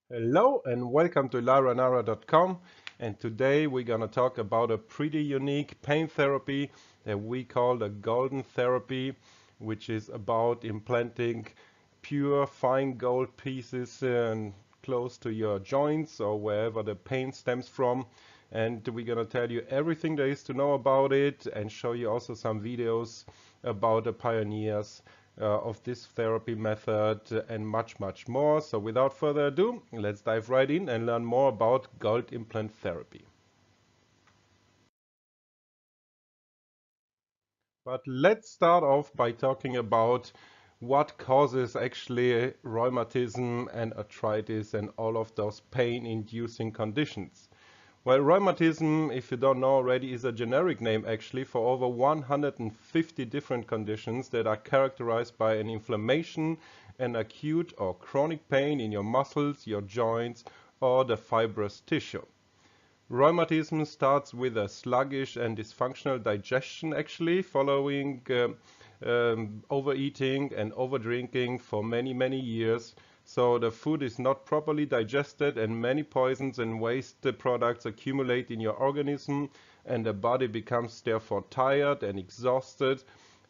Hello and welcome to lyra.com, and today we're going to talk about a pretty unique pain therapy that we call the golden therapy, which is about implanting pure fine gold pieces close to your joints or wherever the pain stems from. And we're going to tell you everything there is to know about it and show you also some videos about the pioneers of this therapy method and much more. So without further ado, let's dive right in and learn more about gold implant therapy. But let's start off by talking about what causes actually rheumatism and arthritis and all of those pain-inducing conditions. Well, rheumatism, if you don't know already, is a generic name actually for over 150 different conditions that are characterized by an inflammation and acute or chronic pain in your muscles, your joints, or the fibrous tissue. Rheumatism starts with a sluggish and dysfunctional digestion actually, following overeating and overdrinking for many years. So the food is not properly digested and many poisons and waste products accumulate in your organism, and the body becomes therefore tired and exhausted,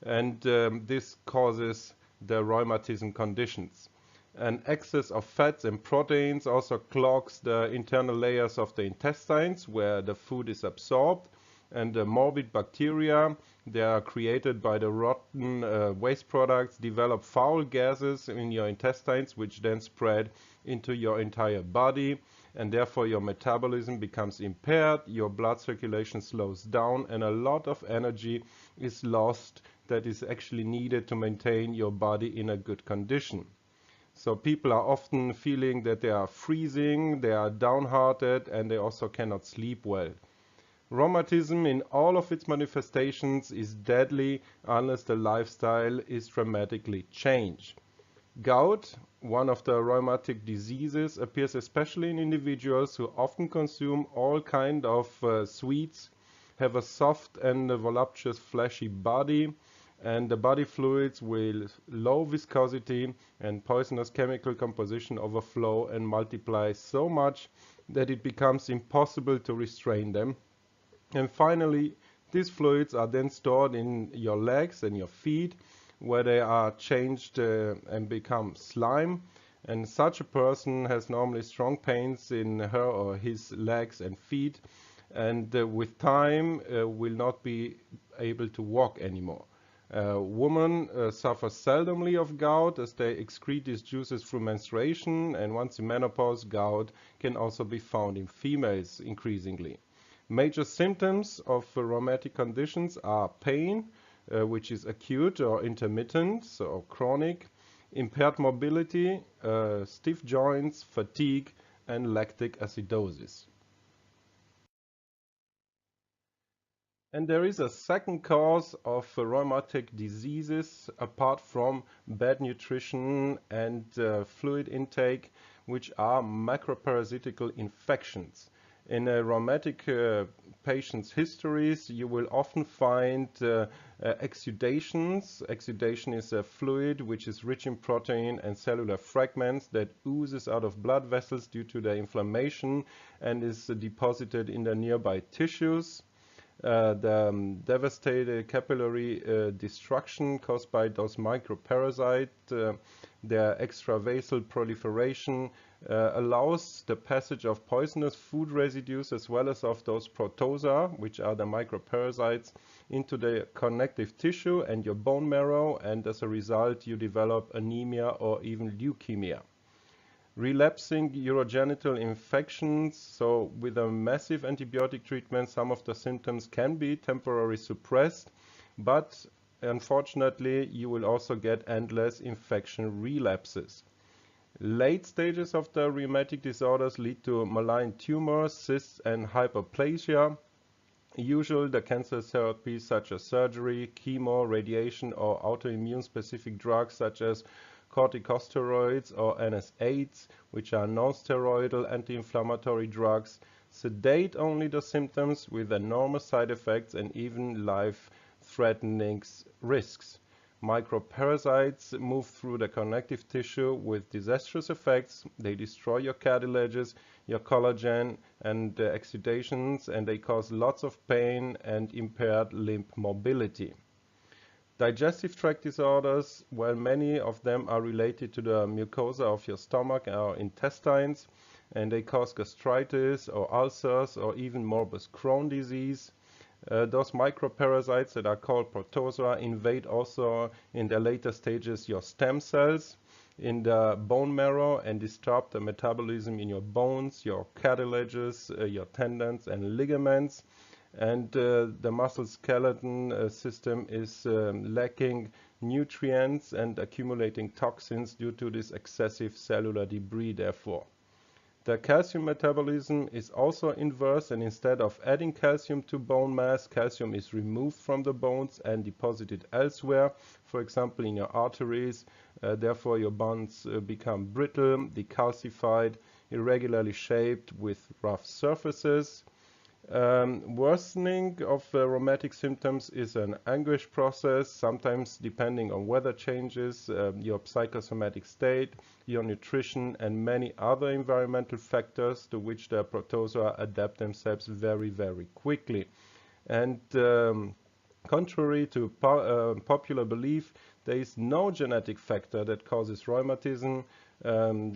and this causes the rheumatism conditions. An excess of fats and proteins also clogs the internal layers of the intestines where the food is absorbed, and the morbid bacteria, they are created by the rotten waste products, develop foul gases in your intestines, which then spread into your entire body, and therefore your metabolism becomes impaired, your blood circulation slows down, and a lot of energy is lost that is actually needed to maintain your body in a good condition. So people are often feeling that they are freezing, they are downhearted, and they also cannot sleep well. Rheumatism in all of its manifestations is deadly unless the lifestyle is dramatically changed. Gout, one of the rheumatic diseases, appears especially in individuals who often consume all kinds of sweets, have a soft and voluptuous fleshy body, and the body fluids with low viscosity and poisonous chemical composition overflow and multiply so much that it becomes impossible to restrain them. And finally, these fluids are then stored in your legs and your feet, where they are changed and become slime. And such a person has normally strong pains in her or his legs and feet, and with time will not be able to walk anymore. Women suffer seldomly of gout as they excrete these juices through menstruation, and once in menopause, gout can also be found in females increasingly. Major symptoms of rheumatic conditions are pain, which is acute or intermittent, so chronic, impaired mobility, stiff joints, fatigue, and lactic acidosis. And there is a second cause of rheumatic diseases apart from bad nutrition and fluid intake, which are microparasitical infections. In a rheumatic patient's histories, you will often find exudations. Exudation is a fluid which is rich in protein and cellular fragments that oozes out of blood vessels due to the inflammation and is deposited in the nearby tissues. The devastated capillary destruction caused by those microparasites, their extravasal proliferation allows the passage of poisonous food residues as well as of those protozoa, which are the microparasites, into the connective tissue and your bone marrow, and as a result you develop anemia or even leukemia. Relapsing urogenital infections, so with a massive antibiotic treatment, some of the symptoms can be temporarily suppressed, but unfortunately you will also get endless infection relapses. Late stages of the rheumatic disorders lead to malign tumors, cysts, and hyperplasia. Usually the cancer therapies such as surgery, chemo, radiation, or autoimmune specific drugs such as corticosteroids or NSAIDs, which are non-steroidal anti-inflammatory drugs, sedate only the symptoms with enormous side effects and even life life-threatening risks. Microparasites move through the connective tissue with disastrous effects. They destroy your cartilages, your collagen and exudations, and they cause lots of pain and impaired limb mobility. Digestive tract disorders, well, many of them are related to the mucosa of your stomach or intestines, and they cause gastritis or ulcers or even morbus Crohn disease. Those microparasites that are called protozoa invade also in the later stages your stem cells in the bone marrow and disturb the metabolism in your bones, your cartilages, your tendons and ligaments. And the muscle skeleton system is lacking nutrients and accumulating toxins due to this excessive cellular debris, therefore. The calcium metabolism is also inverse, and instead of adding calcium to bone mass, calcium is removed from the bones and deposited elsewhere, for example in your arteries. Therefore your bones become brittle, decalcified, irregularly shaped with rough surfaces. Worsening of rheumatic symptoms is an anguish process, sometimes depending on weather changes, your psychosomatic state, your nutrition, and many other environmental factors to which the protozoa adapt themselves very, very quickly. And contrary to popular belief, there is no genetic factor that causes rheumatism.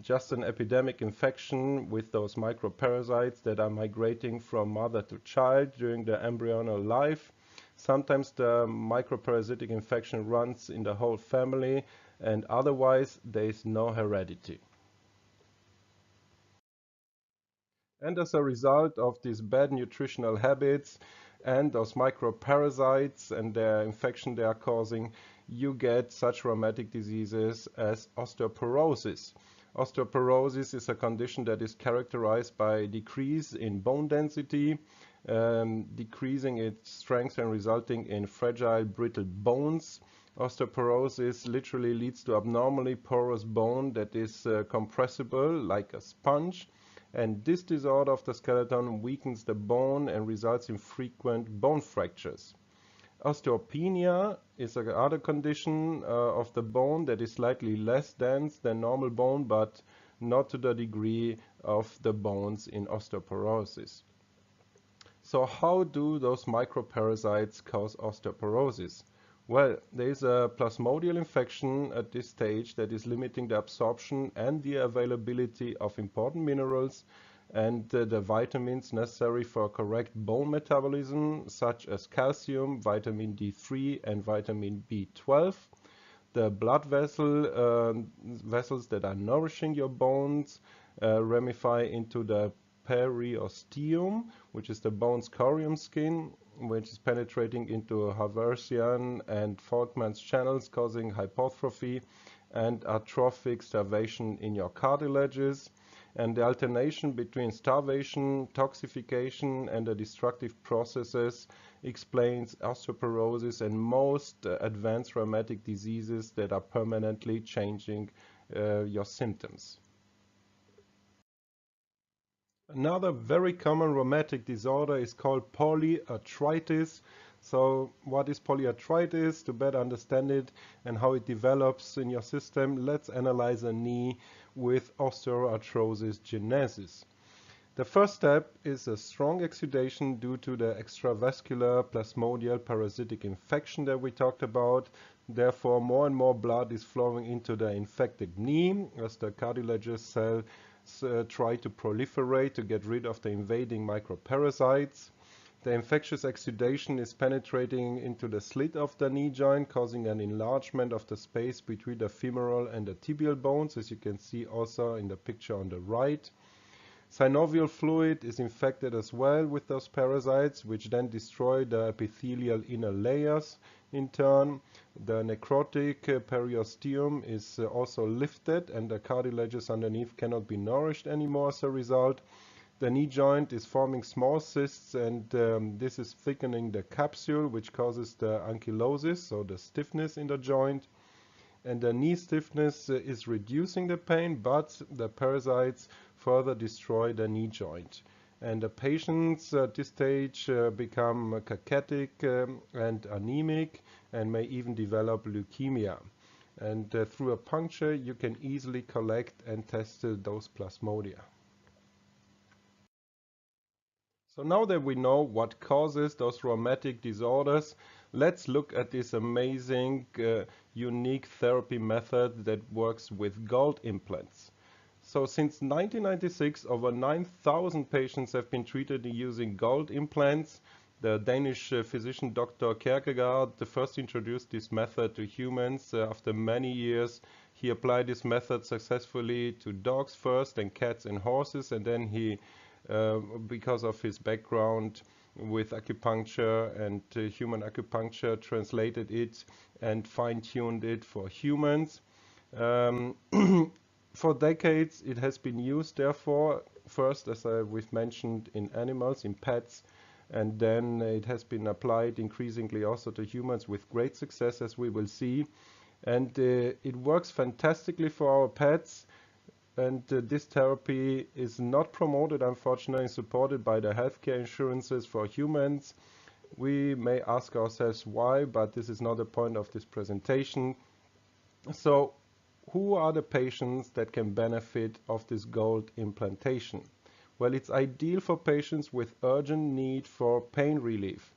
Just an epidemic infection with those microparasites that are migrating from mother to child during the embryonal life. Sometimes the microparasitic infection runs in the whole family, and otherwise there is no heredity. And as a result of these bad nutritional habits and those microparasites and their infection they are causing, you get such rheumatic diseases as osteoporosis. Osteoporosis is a condition that is characterized by decrease in bone density, decreasing its strength and resulting in fragile, brittle bones. Osteoporosis literally leads to abnormally porous bone that is compressible like a sponge. And this disorder of the skeleton weakens the bone and results in frequent bone fractures. Osteopenia is another condition of the bone that is slightly less dense than normal bone, but not to the degree of the bones in osteoporosis. So how do those microparasites cause osteoporosis? Well, there is a plasmodial infection at this stage that is limiting the absorption and the availability of important minerals and the vitamins necessary for correct bone metabolism, such as calcium, vitamin D3, and vitamin B12. The blood vessels that are nourishing your bones ramify into the periosteum, which is the bone's corium skin, which is penetrating into Haversian and Volkmann's channels, causing hypertrophy and atrophic starvation in your cartilages. And the alternation between starvation, toxification, and the destructive processes explains osteoporosis and most advanced rheumatic diseases that are permanently changing your symptoms. Another very common rheumatic disorder is called polyarthritis. So what is polyarthritis? To better understand it and how it develops in your system, let's analyze a knee with osteoarthrosis genesis. The first step is a strong exudation due to the extravascular plasmodial parasitic infection that we talked about. Therefore, more and more blood is flowing into the infected knee as the cartilaginous cells try to proliferate to get rid of the invading microparasites. The infectious exudation is penetrating into the slit of the knee joint, causing an enlargement of the space between the femoral and the tibial bones, as you can see also in the picture on the right. Synovial fluid is infected as well with those parasites, which then destroy the epithelial inner layers. In turn, the necrotic periosteum is also lifted, and the cartilages underneath cannot be nourished anymore as a result. The knee joint is forming small cysts, and this is thickening the capsule, which causes the ankylosis, so the stiffness in the joint. And the knee stiffness is reducing the pain, but the parasites further destroy the knee joint. And the patients at this stage become cachectic and anemic and may even develop leukemia. And through a puncture, you can easily collect and test those plasmodia. So now that we know what causes those rheumatic disorders, let's look at this amazing, unique therapy method that works with gold implants. So since 1996, over 9,000 patients have been treated using gold implants. The Danish physician Dr. Kierkegaard first introduced this method to humans. After many years, he applied this method successfully to dogs first, and cats and horses, and then he, because of his background with acupuncture and human acupuncture, translated it and fine-tuned it for humans. For decades, it has been used, therefore, first, as we've mentioned, in animals, in pets, and then it has been applied increasingly also to humans with great success, as we will see. And it works fantastically for our pets. And this therapy is not promoted, unfortunately, supported by the healthcare insurances for humans. We may ask ourselves why, but this is not the point of this presentation. So, who are the patients that can benefit of this gold implantation? Well, it's ideal for patients with urgent need for pain relief.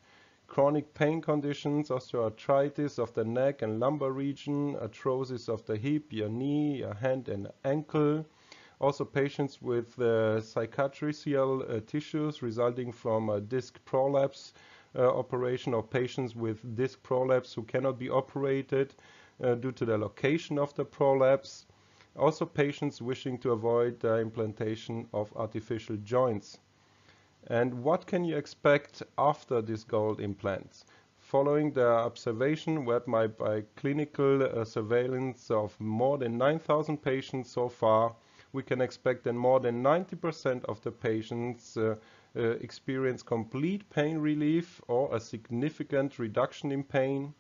Chronic pain conditions, osteoarthritis of the neck and lumbar region, arthrosis of the hip, your knee, your hand and ankle. Also patients with cicatricial tissues resulting from a disc prolapse operation, or patients with disc prolapse who cannot be operated due to the location of the prolapse. Also patients wishing to avoid the implantation of artificial joints. And what can you expect after these gold implants? Following the observation by clinical surveillance of more than 9,000 patients so far, we can expect that more than 90% of the patients experience complete pain relief or a significant reduction in pain.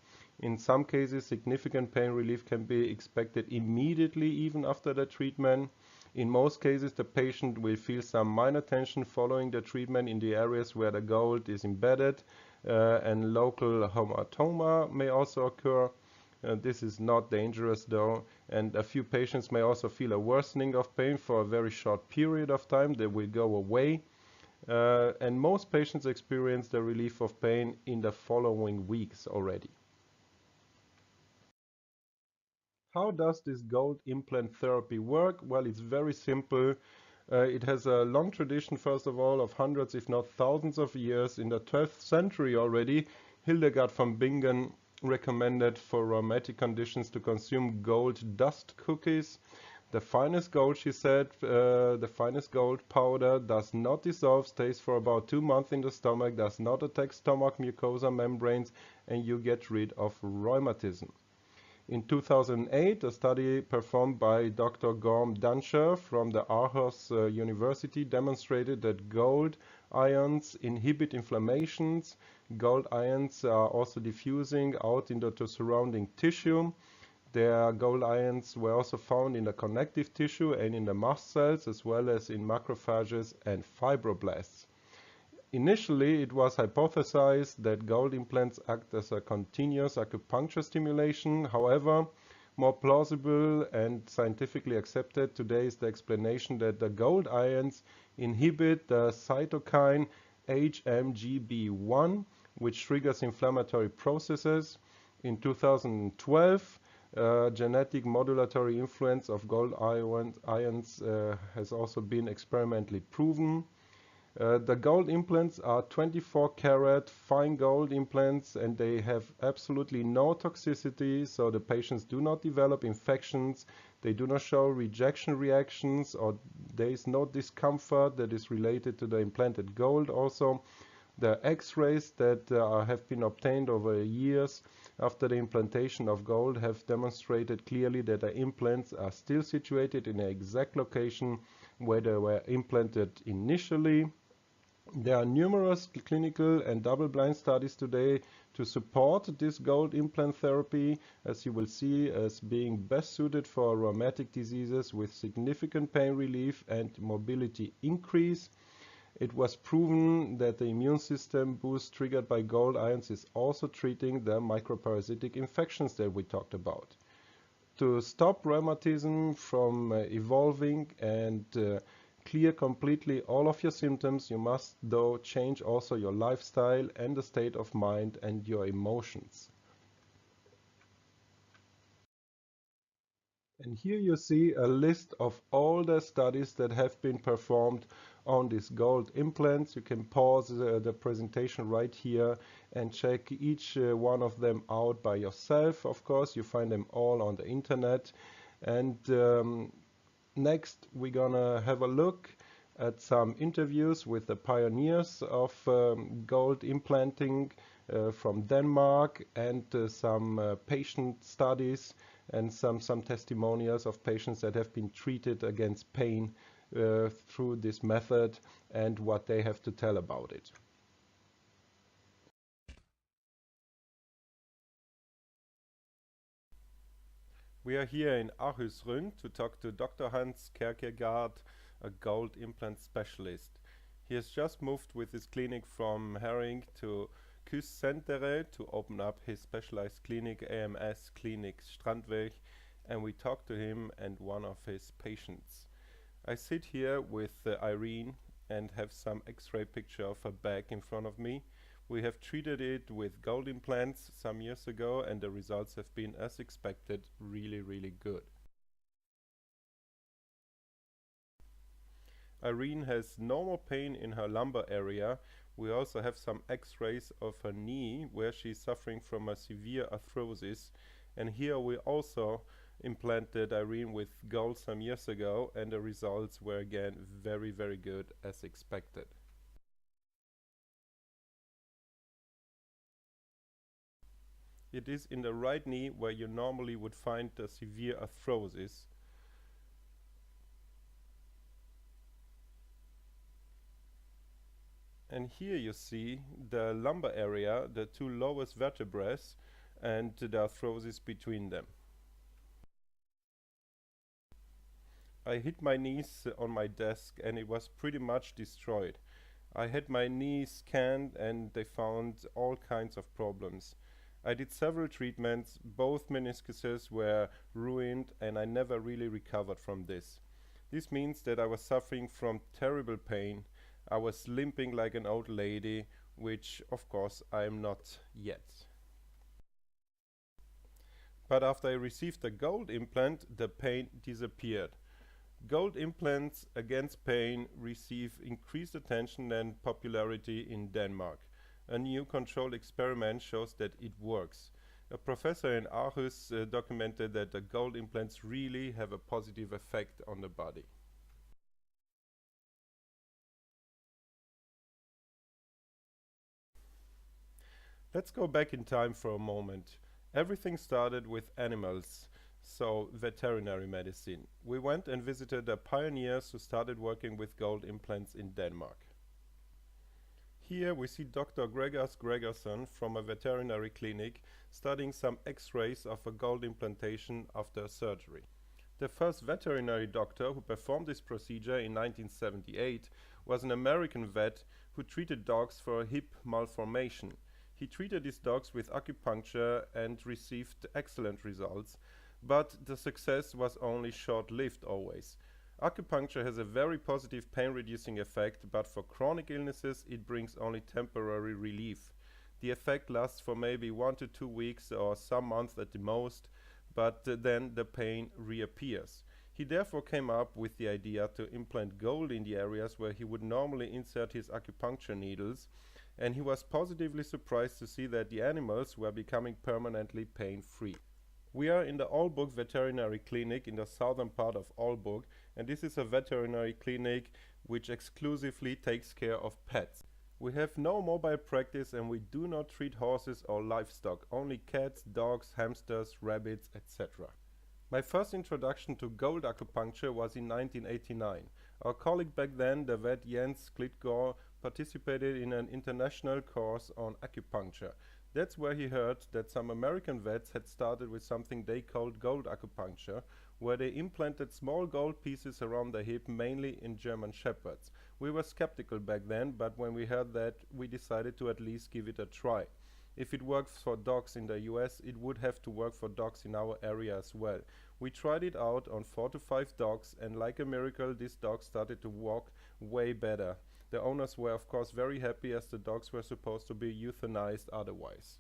In some cases, significant pain relief can be expected immediately, even after the treatment. In most cases, the patient will feel some minor tension following the treatment in the areas where the gold is embedded, and local hematoma may also occur. This is not dangerous though, and a few patients may also feel a worsening of pain for a very short period of time. They will go away. And most patients experience the relief of pain in the following weeks already. How does this gold implant therapy work? Well, it's very simple. It has a long tradition, first of all, of hundreds, if not thousands of years. In the 12th century already, Hildegard von Bingen recommended for rheumatic conditions to consume gold dust cookies. The finest gold, she said, the finest gold powder does not dissolve, stays for about 2 months in the stomach, does not attack stomach mucosa membranes, and you get rid of rheumatism. In 2008, a study performed by Dr. Gorm Danscher from the Aarhus University demonstrated that gold ions inhibit inflammations. Gold ions are also diffusing out into the surrounding tissue. Their gold ions were also found in the connective tissue and in the mast cells, as well as in macrophages and fibroblasts. Initially, it was hypothesized that gold implants act as a continuous acupuncture stimulation. However, more plausible and scientifically accepted today is the explanation that the gold ions inhibit the cytokine HMGB1, which triggers inflammatory processes. In 2012, genetic modulatory influence of gold ions has also been experimentally proven. The gold implants are 24-karat fine gold implants, and they have absolutely no toxicity, so the patients do not develop infections, they do not show rejection reactions, or there is no discomfort that is related to the implanted gold. Also, the X-rays that have been obtained over years after the implantation of gold have demonstrated clearly that the implants are still situated in the exact location where they were implanted initially. There are numerous clinical and double-blind studies today to support this gold implant therapy, as you will see, as being best suited for rheumatic diseases with significant pain relief and mobility increase. It was proven that the immune system boost triggered by gold ions is also treating the microparasitic infections that we talked about. To stop rheumatism from evolving and clear completely all of your symptoms, you must though change also your lifestyle and the state of mind and your emotions. And here you see a list of all the studies that have been performed on these gold implants. You can pause the presentation right here and check each one of them out by yourself. Of course, you find them all on the internet. And next, we're gonna have a look at some interviews with the pioneers of gold implanting from Denmark and some patient studies and some testimonials of patients that have been treated against pain through this method and what they have to tell about it. We are here in Aarhus to talk to Dr. Hans Kierkegaard, a gold implant specialist. He has just moved with his clinic from Herring to Kustcentre to open up his specialized clinic, AMS Clinic Strandweg, and we talk to him and one of his patients. I sit here with Irene and have some x-ray picture of her back in front of me. We have treated it with gold implants some years ago and the results have been, as expected, really good. Irene has no more pain in her lumbar area. We also have some x-rays of her knee where she's suffering from a severe arthrosis, and here we also implanted Irene with gold some years ago and the results were again very good as expected. It is in the right knee where you normally would find the severe arthrosis. And here you see the lumbar area, the two lowest vertebrae and the arthrosis between them. I hit my knees on my desk and it was pretty much destroyed. I had my knee scanned and they found all kinds of problems. I did several treatments, both meniscuses were ruined and I never really recovered from this. This means that I was suffering from terrible pain. I was limping like an old lady, which of course I am not yet. But after I received the gold implant, the pain disappeared. Gold implants against pain receive increased attention and popularity in Denmark. A new controlled experiment shows that it works. A professor in Aarhus documented that the gold implants really have a positive effect on the body. Let's go back in time for a moment. Everything started with animals, so veterinary medicine. We went and visited the pioneers who started working with gold implants in Denmark. Here we see Dr. Gregers Gregerson from a veterinary clinic studying some x-rays of a gold implantation after surgery. The first veterinary doctor who performed this procedure in 1978 was an American vet who treated dogs for a hip malformation. He treated these dogs with acupuncture and received excellent results, but the success was only short-lived always. Acupuncture has a very positive pain-reducing effect, but for chronic illnesses it brings only temporary relief. The effect lasts for maybe 1 to 2 weeks or some months at the most, but then the pain reappears. He therefore came up with the idea to implant gold in the areas where he would normally insert his acupuncture needles, and he was positively surprised to see that the animals were becoming permanently pain-free. We are in the Aalborg Veterinary Clinic in the southern part of Aalborg, and this is a veterinary clinic which exclusively takes care of pets. We have no mobile practice and we do not treat horses or livestock, only cats, dogs, hamsters, rabbits, etc. My first introduction to gold acupuncture was in 1989. Our colleague back then, the vet Jens Klitgaard, participated in an international course on acupuncture. That's where he heard that some American vets had started with something they called gold acupuncture, where they implanted small gold pieces around the hip, mainly in German Shepherds. We were skeptical back then, but when we heard that, we decided to at least give it a try. If it works for dogs in the US, it would have to work for dogs in our area as well. We tried it out on 4 to 5 dogs, and like a miracle, these dogs started to walk way better. The owners were of course very happy, as the dogs were supposed to be euthanized otherwise.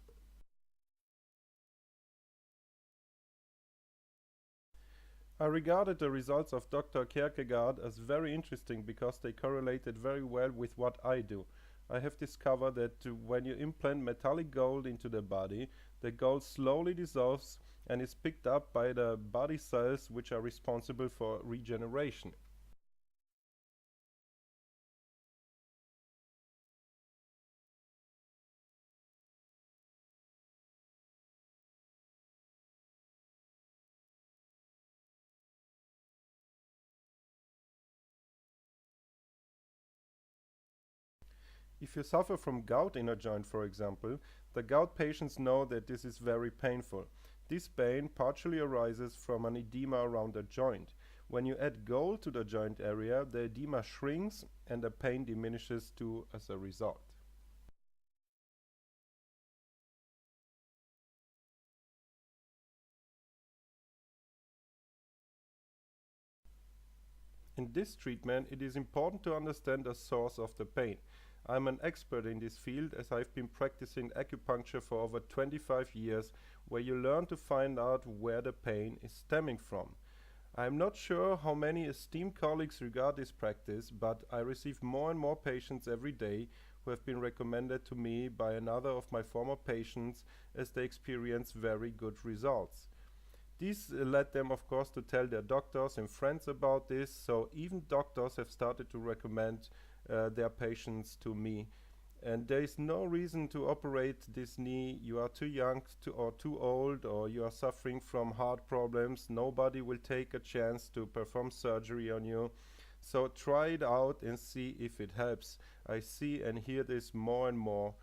I regarded the results of Dr. Kierkegaard as very interesting because they correlated very well with what I do. I have discovered that when you implant metallic gold into the body, the gold slowly dissolves and is picked up by the body cells which are responsible for regeneration. If you suffer from gout in a joint, for example, the gout patients know that this is very painful. This pain partially arises from an edema around the joint. When you add gold to the joint area, the edema shrinks and the pain diminishes too as a result. In this treatment, it is important to understand the source of the pain. I'm an expert in this field, as I've been practicing acupuncture for over 25 years, where you learn to find out where the pain is stemming from. I'm not sure how many esteemed colleagues regard this practice, but I receive more and more patients every day who have been recommended to me by another of my former patients, as they experience very good results. This led them, of course, to tell their doctors and friends about this, so even doctors have started to recommend their patients to me. And there is no reason to operate this knee. You are too young or too old, or you are suffering from heart problems. Nobody will take a chance to perform surgery on you. So try it out and see if it helps. I see and hear this more and more.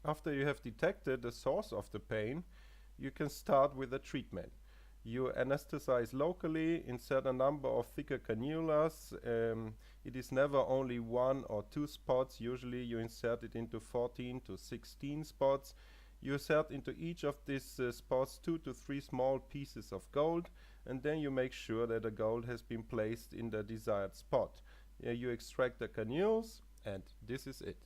After you have detected the source of the pain, you can start with a treatment. You anesthetize locally, insert a number of thicker cannulas. It is never only 1 or 2 spots. Usually you insert it into 14 to 16 spots. You insert into each of these spots 2 to 3 small pieces of gold, and then you make sure that the gold has been placed in the desired spot. You extract the cannules, and this is it.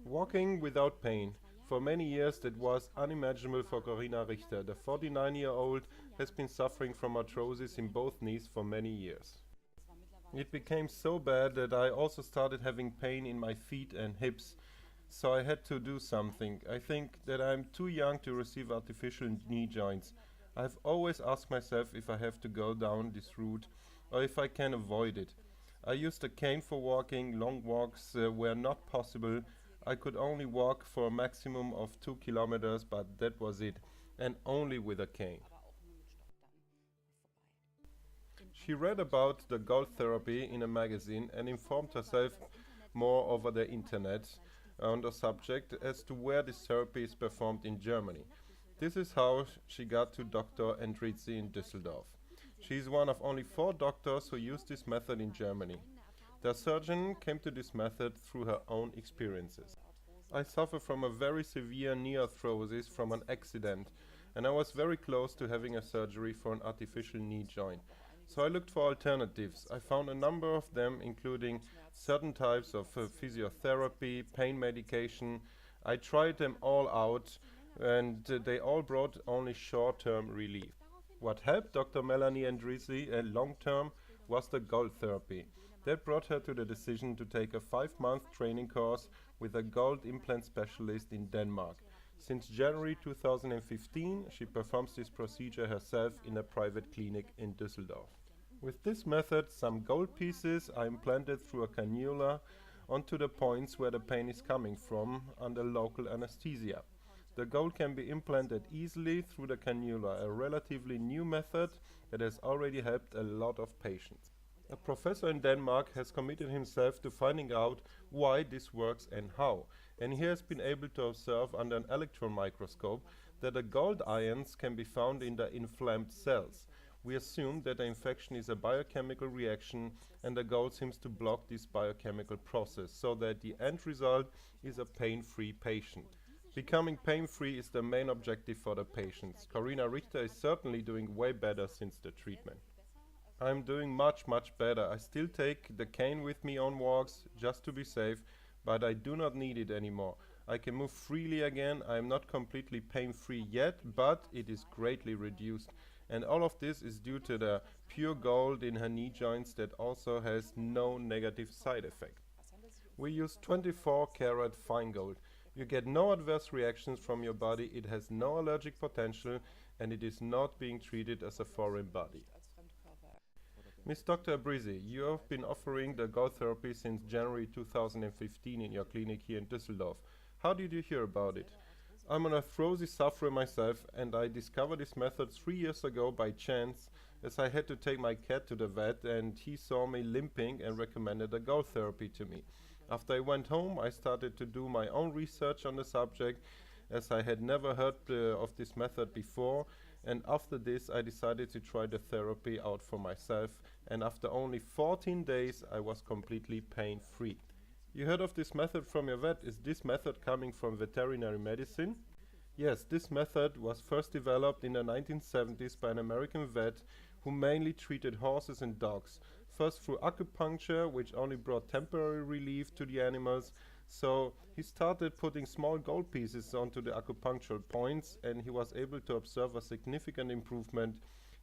Walking without pain. For many years that was unimaginable for Corinna Richter. The 49-year-old has been suffering from arthrosis in both knees for many years. It became so bad that I also started having pain in my feet and hips, so I had to do something. I think that I'm too young to receive artificial knee joints. I've always asked myself if I have to go down this route or if I can avoid it. I used a cane for walking. Long walks were not possible. I could only walk for a maximum of 2 kilometers, but that was it, and only with a cane. She read about the gold therapy in a magazine and informed herself more over the internet on the subject as to where this therapy is performed in Germany. This is how she got to Dr. Endrizzi in Düsseldorf. She is one of only 4 doctors who use this method in Germany. The surgeon came to this method through her own experiences. I suffer from a very severe knee arthrosis from an accident, and I was very close to having a surgery for an artificial knee joint. So I looked for alternatives. I found a number of them, including certain types of physiotherapy, pain medication. I tried them all out, and they all brought only short-term relief. What helped Dr. Melanie Endrizzi long-term was the gold therapy. That brought her to the decision to take a 5-month training course with a gold implant specialist in Denmark. Since January 2015, she performs this procedure herself in a private clinic in Düsseldorf. With this method, some gold pieces are implanted through a cannula onto the points where the pain is coming from under local anesthesia. The gold can be implanted easily through the cannula, a relatively new method that has already helped a lot of patients. A professor in Denmark has committed himself to finding out why this works and how, and he has been able to observe under an electron microscope that the gold ions can be found in the inflamed cells. We assume that the infection is a biochemical reaction and the gold seems to block this biochemical process, so that the end result is a pain-free patient. Becoming pain-free is the main objective for the patients. Corina Richter is certainly doing way better since the treatment. I'm doing much better. I still take the cane with me on walks just to be safe, but I do not need it anymore. I can move freely again. I am not completely pain-free yet, but it is greatly reduced. And all of this is due to the pure gold in her knee joints that also has no negative side effect. We use 24-karat fine gold. You get no adverse reactions from your body, it has no allergic potential, and it is not being treated as a foreign body. Ms. Dr. Abrisi, you have been offering the gold therapy since January 2015 in your clinic here in Düsseldorf. How did you hear about it? I'm an arthrosis sufferer myself, and I discovered this method 3 years ago by chance, as I had to take my cat to the vet and he saw me limping and recommended the gold therapy to me. After I went home, I started to do my own research on the subject, as I had never heard of this method before, and after this I decided to try the therapy out for myself, and after only 14 days I was completely pain-free. You heard of this method from your vet. Is this method coming from veterinary medicine? Yes, this method was first developed in the 1970s by an American vet who mainly treated horses and dogs. First through acupuncture, which only brought temporary relief to the animals. So he started putting small gold pieces onto the acupunctural points, and he was able to observe a significant improvement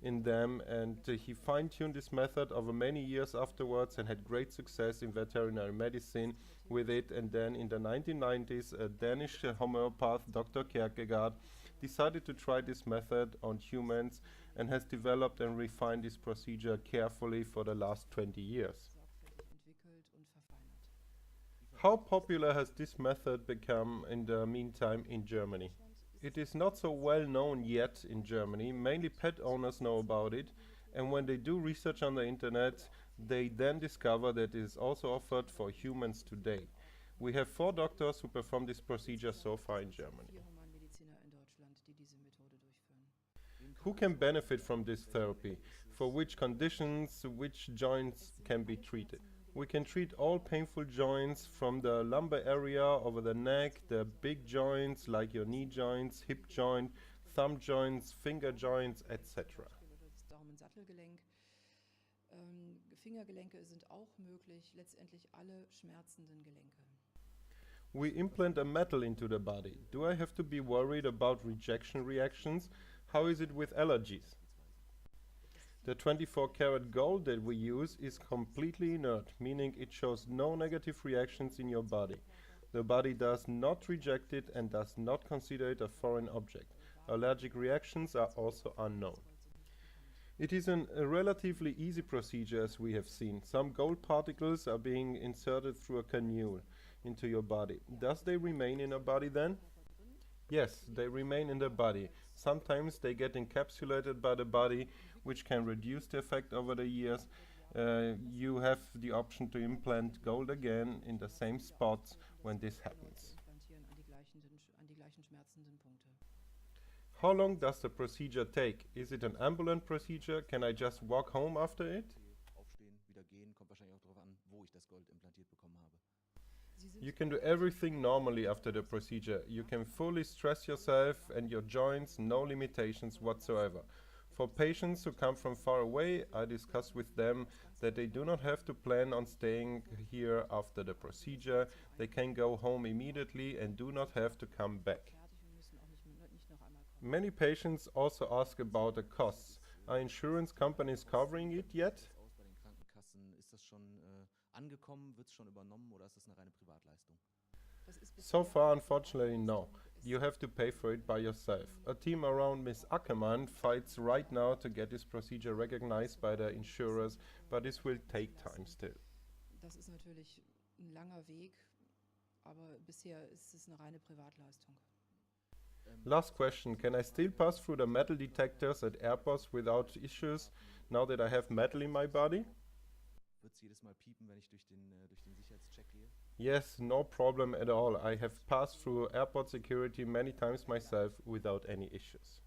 in them, and he fine-tuned this method over many years afterwards and had great success in veterinary medicine with it. And then in the 1990s, a Danish homeopath, Dr. Kierkegaard, decided to try this method on humans and has developed and refined this procedure carefully for the last 20 years. How popular has this method become in the meantime in Germany? It is not so well known yet in Germany. Mainly pet owners know about it, and when they do research on the internet, they then discover that it is also offered for humans today. We have 4 doctors who perform this procedure so far in Germany. Who can benefit from this therapy? For which conditions, which joints can be treated? We can treat all painful joints from the lumbar area over the neck, the big joints like your knee joints, hip joint, thumb joints, finger joints, etc. Fingergelenke sind auch möglich, letztendlich alle schmerzenden Gelenke. We implant a metal into the body. Do I have to be worried about rejection reactions? How is it with allergies? The 24-karat gold that we use is completely inert, meaning it shows no negative reactions in your body. The body does not reject it and does not consider it a foreign object. Allergic reactions are also unknown. It is a relatively easy procedure, as we have seen. Some gold particles are being inserted through a cannula into your body. Does they remain in a body then? Yes, they remain in the body. Sometimes they get encapsulated by the body, which can reduce the effect over the years. You have the option to implant gold again in the same spots when this happens. How long does the procedure take? Is it an ambulant procedure? Can I just walk home after it? You can do everything normally after the procedure. You can fully stress yourself and your joints, no limitations whatsoever. For patients who come from far away, I discuss with them that they do not have to plan on staying here after the procedure. They can go home immediately and do not have to come back. Many patients also ask about the costs. Are insurance companies covering it yet? So far, unfortunately, no. You have to pay for it by yourself. A team around Ms. Ackermann fights right now to get this procedure recognized by the insurers, but this will take time still. Das ist natürlich ein langer Weg, aber bisher ist es eine reine Privatleistung. Last question, can I still pass through the metal detectors at airports without issues now that I have metal in my body? Wird's jedes Mal piepen, wenn ich durch den Sicherheitscheck gehe? Yes, no problem at all. I have passed through airport security many times myself without any issues.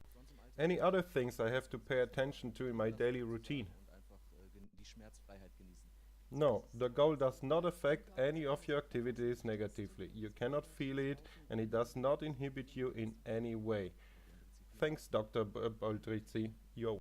Any other things I have to pay attention to in my daily routine? Und einfach die Schmerzfreiheit genießen. No, the goal does not affect any of your activities negatively. You cannot feel it and it does not inhibit you in any way. Thanks, Dr. Boltrizi. You're